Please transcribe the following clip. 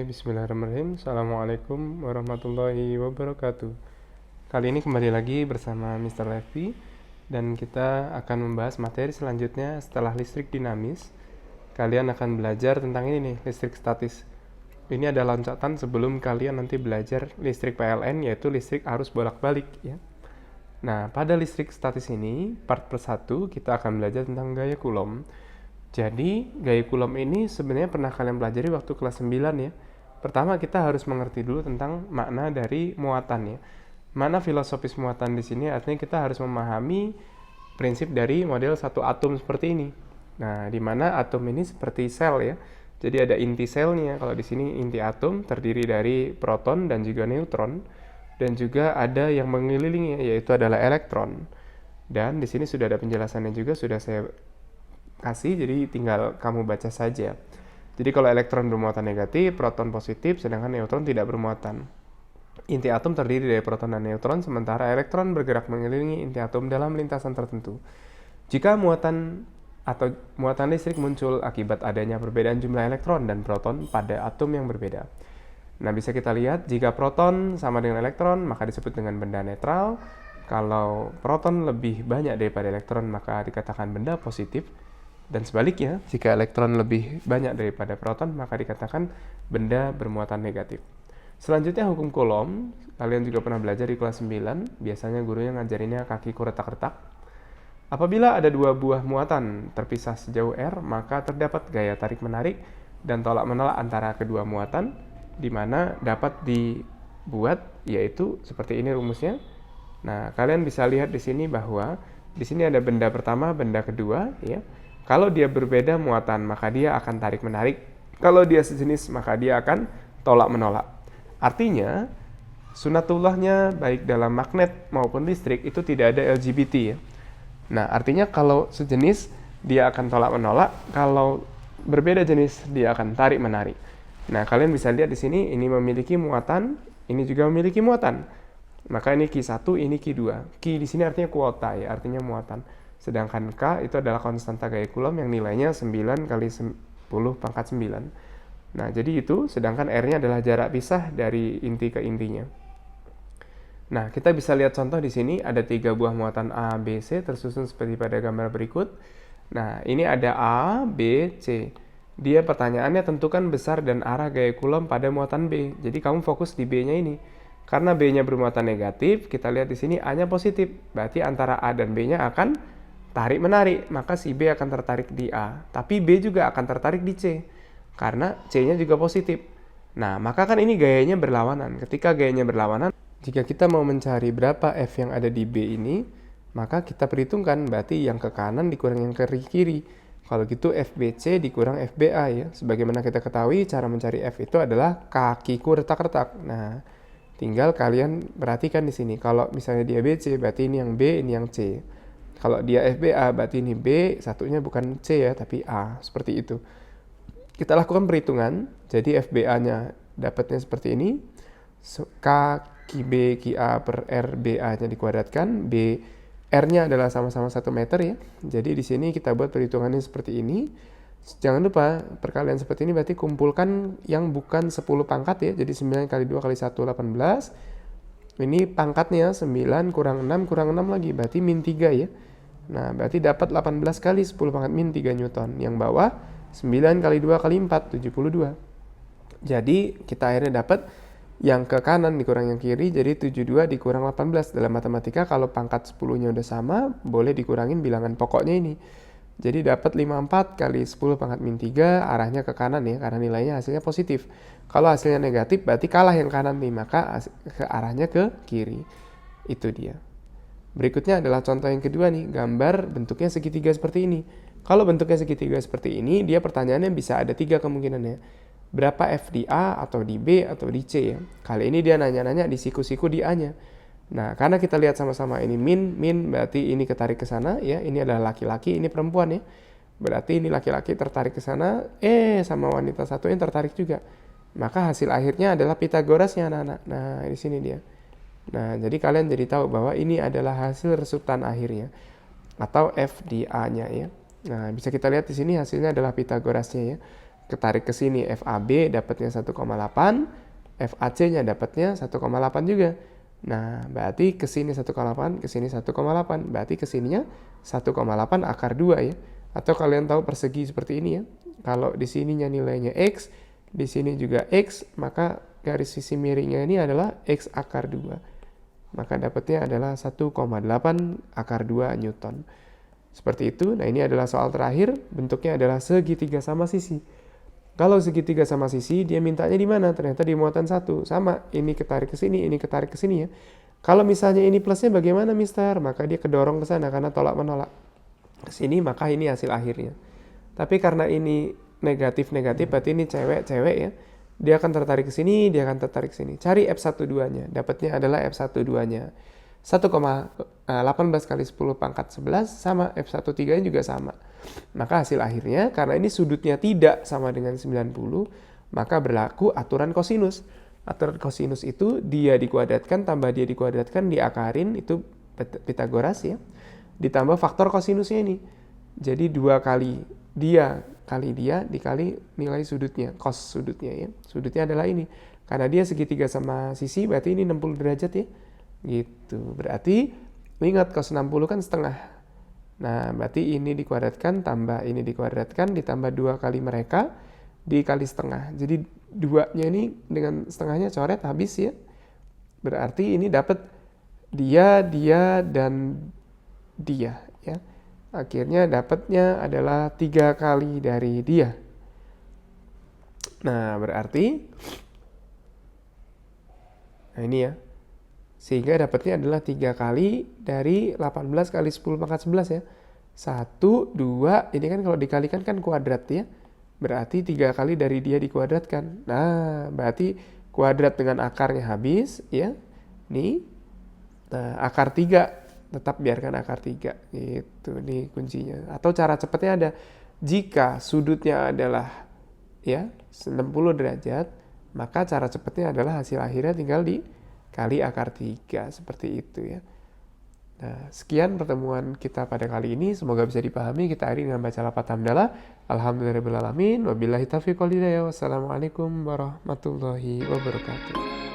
Bismillahirrahmanirrahim. Assalamualaikum warahmatullahi wabarakatuh. Kali ini kembali lagi bersama Mr. Levi dan kita akan membahas materi selanjutnya setelah listrik dinamis. Kalian akan belajar tentang ini nih, listrik statis. Ini ada loncatan sebelum kalian nanti belajar listrik PLN, yaitu listrik arus bolak-balik ya. Nah, pada listrik statis ini, part persatu kita akan belajar tentang gaya Coulomb. Jadi, gaya Coulomb ini sebenarnya pernah kalian pelajari waktu kelas 9 ya. Pertama, kita harus mengerti dulu tentang makna dari muatan ya. Makna filosofis muatan di sini artinya kita harus memahami prinsip dari model satu atom seperti ini. Nah, di mana atom ini seperti sel ya. Jadi ada inti selnya. Kalau di sini inti atom terdiri dari proton dan juga neutron, dan juga ada yang mengelilingi yaitu adalah elektron. Dan di sini sudah ada penjelasannya juga, sudah saya kasih, jadi tinggal kamu baca saja. Jadi kalau elektron bermuatan negatif, proton positif, sedangkan neutron tidak bermuatan. Inti atom terdiri dari proton dan neutron, sementara elektron bergerak mengelilingi inti atom dalam lintasan tertentu. Jika muatan listrik muncul akibat adanya perbedaan jumlah elektron dan proton pada atom yang berbeda. Nah, bisa kita lihat jika proton sama dengan elektron, maka disebut dengan benda netral. Kalau proton lebih banyak daripada elektron, maka dikatakan benda positif. Dan sebaliknya, jika elektron lebih banyak daripada proton, maka dikatakan benda bermuatan negatif. Selanjutnya hukum Coulomb, kalian juga pernah belajar di kelas 9, biasanya gurunya ngajarinnya kakiku retak-retak. Apabila ada dua buah muatan terpisah sejauh R, maka terdapat gaya tarik-menarik dan tolak-menolak antara kedua muatan, di mana dapat dibuat, yaitu seperti ini rumusnya. Nah, kalian bisa lihat di sini bahwa di sini ada benda pertama, benda kedua, ya. Kalau dia berbeda muatan, maka dia akan tarik-menarik. Kalau dia sejenis, maka dia akan tolak-menolak. Artinya, sunatullahnya baik dalam magnet maupun listrik itu tidak ada LGBT ya. Nah, artinya kalau sejenis, dia akan tolak-menolak. Kalau berbeda jenis, dia akan tarik-menarik. Nah, kalian bisa lihat di sini, ini memiliki muatan, ini juga memiliki muatan. Maka ini Q1, ini Q2. Q di sini artinya kuota ya, artinya muatan. Sedangkan K itu adalah konstanta gaya Coulomb yang nilainya 9 kali 10 pangkat 9. Nah, jadi itu, sedangkan R-nya adalah jarak pisah dari inti ke intinya. Nah, kita bisa lihat contoh di sini, ada 3 buah muatan A, B, C, tersusun seperti pada gambar berikut. Nah, ini ada A, B, C. Dia pertanyaannya tentukan besar dan arah gaya Coulomb pada muatan B. Jadi kamu fokus di B-nya ini. Karena B-nya bermuatan negatif, kita lihat di sini A-nya positif. Berarti antara A dan B-nya akan tarik-menarik, maka si B akan tertarik di A. Tapi B juga akan tertarik di C, karena C-nya juga positif. Nah, maka kan ini gayanya berlawanan. Ketika gayanya berlawanan, jika kita mau mencari berapa F yang ada di B ini, maka kita perhitungkan, berarti yang ke kanan dikurang yang ke kiri. Kalau gitu FBC dikurang FBA ya. Sebagaimana kita ketahui, cara mencari F itu adalah kakiku retak-retak. Nah, tinggal kalian perhatikan di sini. Kalau misalnya dia BC, berarti ini yang B, ini yang C. Kalau dia FBA, berarti ini B, satunya bukan C ya, tapi A. Seperti itu. Kita lakukan perhitungan. Jadi FBA-nya dapatnya seperti ini. K, QB, QA per RBA-nya dikuadratkan. B, R-nya adalah sama-sama 1 meter ya. Jadi di sini kita buat perhitungannya seperti ini. Jangan lupa, perkalian seperti ini berarti kumpulkan yang bukan 10 pangkat ya. Jadi 9 kali 2 kali 1, 18. Ini pangkatnya 9 kurang 6 kurang 6 lagi. Berarti min 3 ya. Nah, berarti dapat 18 kali 10 pangkat min 3 Newton. Yang bawah 9 kali 2 kali 4, 72. Jadi, kita akhirnya dapat yang ke kanan dikurang yang kiri, jadi 72 dikurang 18. Dalam matematika, kalau pangkat 10-nya udah sama, boleh dikurangin bilangan pokoknya ini. Jadi, dapat 54 kali 10 pangkat min 3, arahnya ke kanan ya, karena nilainya hasilnya positif. Kalau hasilnya negatif, berarti kalah yang kanan nih, maka arahnya ke kiri. Itu dia. Berikutnya adalah contoh yang kedua nih, gambar bentuknya segitiga seperti ini. Kalau bentuknya segitiga seperti ini, dia pertanyaannya bisa ada 3 kemungkinannya. Berapa F di A, atau di B, atau di C ya. Kali ini dia nanya-nanya di siku-siku di A-nya. Nah, karena kita lihat sama-sama ini min, berarti ini ketarik ke sana ya. Ini adalah laki-laki, ini perempuan ya. Berarti ini laki-laki tertarik ke sana, sama wanita satu yang tertarik juga. Maka hasil akhirnya adalah Pitagorasnya anak-anak. Nah, di sini dia. Nah, jadi kalian jadi tahu bahwa ini adalah hasil resultan akhirnya atau F di A-nya ya. Nah, bisa kita lihat di sini hasilnya adalah Pitagorasnya ya. ketarik ke sini FAB dapatnya 1,8, FAC-nya dapatnya 1,8 juga. Nah, berarti ke sini 1,8, ke sini 1,8. Berarti ke sininya 1,8 akar 2 ya. Atau kalian tahu persegi seperti ini ya. Kalau di sininya nilainya X, di sini juga X, maka garis sisi miringnya ini adalah X akar 2. Maka dapatnya adalah 1,8 akar 2 Newton. Seperti itu. Nah, ini adalah soal terakhir. Bentuknya adalah segitiga sama sisi. Kalau segitiga sama sisi, dia mintanya di mana? Ternyata di muatan 1. Sama, ini ketarik ke sini, ini ketarik ke sini ya. Kalau misalnya ini plusnya bagaimana, Mister? Maka dia kedorong ke sana karena tolak menolak ke sini, maka ini hasil akhirnya. Tapi karena ini negatif-negatif, berarti ini cewek-cewek ya. Dia akan tertarik ke sini, dia akan tertarik ke sini. Cari F12-nya. Dapatnya adalah F12-nya. 1,18 kali 10 pangkat 11 sama F13-nya juga sama. Maka hasil akhirnya, karena ini sudutnya tidak sama dengan 90, maka berlaku aturan kosinus. Aturan kosinus itu dia dikuadratkan tambah dia dikuadratkan diakarin, itu Pitagoras ya. Ditambah faktor kosinusnya ini. Jadi 2 kali dia dikali nilai sudutnya, cos sudutnya ya. Sudutnya adalah ini. Karena dia segitiga sama sisi, berarti ini 60 derajat ya. Gitu. Berarti ingat cos 60 kan setengah. Nah, berarti ini dikuadratkan tambah ini dikuadratkan ditambah 2 kali mereka dikali setengah. Jadi 2-nya ini dengan setengahnya coret habis ya. Berarti ini dapat dia, dan dia ya. Akhirnya dapatnya adalah 3 kali dari dia. Nah, berarti ini ya. Sehingga dapatnya adalah 3 kali dari 18 kali 10 pangkat 11 ya. 1, 2, ini kan kalau dikalikan kan kuadrat ya. Berarti 3 kali dari dia dikuadratkan. Nah, berarti kuadrat dengan akarnya habis ya. Nih, nah, akar 3, tetap biarkan akar 3. Gitu, nih kuncinya. Atau cara cepatnya ada. Jika sudutnya adalah ya 60 derajat, maka cara cepatnya adalah hasil akhirnya tinggal dikali akar 3, seperti itu ya. Nah, sekian pertemuan kita pada kali ini. Semoga bisa dipahami. Kita akhiri dengan baca lafaz hamdalah. Alhamdulillahirabbil alamin. Wabillahi taufiq wal hidayah. Wassalamualaikum warahmatullahi wabarakatuh.